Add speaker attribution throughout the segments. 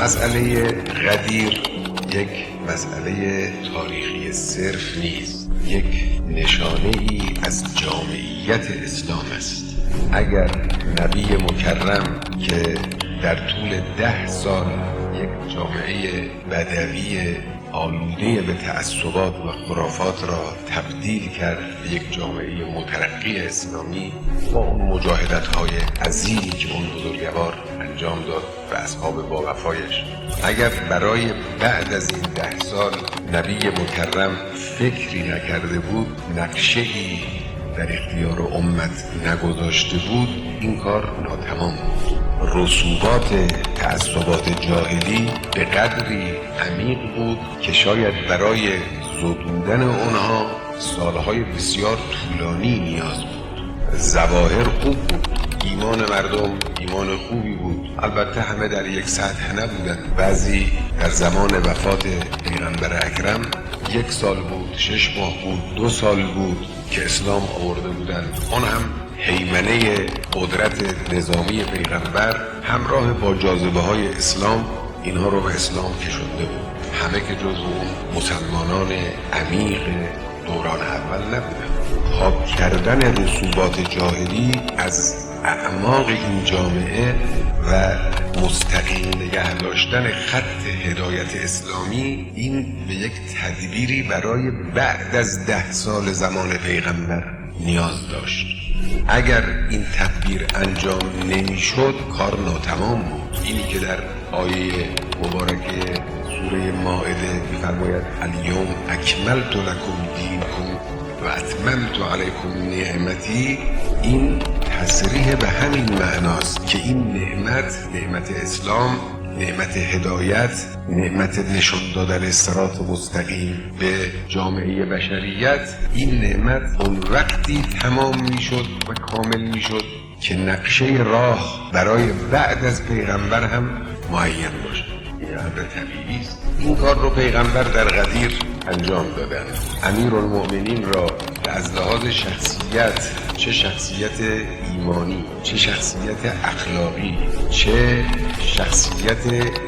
Speaker 1: مسئله غدیر یک مسئله تاریخی صرف نیست، یک نشانه ای از جامعیت اسلام است. اگر نبی مکرم که در طول 10 سال یک جامعه بدوی آلوده به تعصبات و خرافات را تبدیل کرد به یک جامعه مترقی اسلامی با اون مجاهدت‌های عظیمی که اون بزرگوار انجام داد و اصحاب باوفایش، اگر برای بعد از این 10 سال نبی مکرم فکری نکرده بود، نقشه‌ای در اختیار امت نگذاشته بود، این کار ناتمام بود. رسوبات تعصبات جاهلی به قدری عمیق بود که شاید برای زدودن اونها سالهای بسیار طولانی نیاز بود. ظواهر خوب بود، ایمان مردم ایمان خوبی بود، البته همه در یک سطح نبودند. بعضی در زمان وفات پیغمبر اکرم 1 سال بود، 6 ماه بود، 2 سال بود که اسلام آورده بودند. اون هم هیمنه قدرت نظامی پیغمبر همراه با جاذبه های اسلام اینها رو به اسلام کشونده بود. همه که جز اون مسلمانان عمیق دوران اول نبودند. پاک کردن رسوبات جاهلی از اعماق این جامعه و مستقیم نگه داشتن خط هدایت اسلامی، این به یک تدبیری برای بعد از 10 سال زمان پیغمبر نیاز داشت. اگر این تدبیر انجام نمیشد کار ناتمام بود. اینی که در آیه مبارکه سوره مائده می‌فرماید الیوم اکملت لکم دینکم و اتممت علیکم نعمتی، این تصریح به همین معناست که این نعمت اسلام، نعمت هدایت، نعمت نشان دادن صراط مستقیم به جامعه بشریت، این نعمت اون وقتی تمام میشد و کامل میشد که نقشه راه برای بعد از پیغمبر هم معین باشد. این امر طبیعی است. این کار رو پیغمبر در غدیر انجام دادن. امیرالمؤمنین را از لحاظ شخصیت، چه شخصیت ایمانی، چه شخصیت اخلاقی، چه شخصیت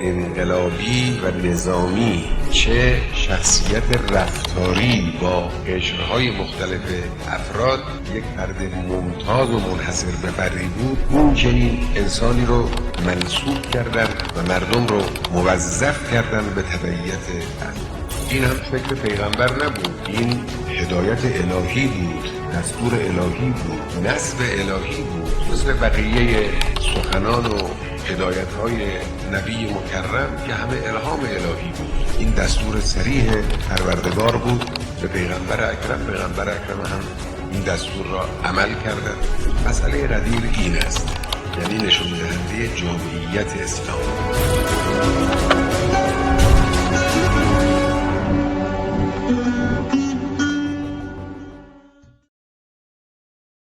Speaker 1: انقلابی و نظامی، چه شخصیت رفتاری با قشرهای مختلف افراد، یک فرد ممتاز و منحصر به فردی بود. اون چنین انسانی رو منصوب کردن و مردم رو موظف کردن به تبعیت از. این هم فکر پیغمبر نبود، این هدایت الهی بود، دستور الهی بود، نصب الهی بود. مثل بقیه سخنان و هدایت‌های نبی مکرم که همه الهام الهی بود. این دستور صریح پروردگار بود به پیغمبر اکرم. پیغمبر اکرم هم این دستور را عمل کردند. مسئله غدیر این است، یعنی نشان دهنده جامعیت اسلام.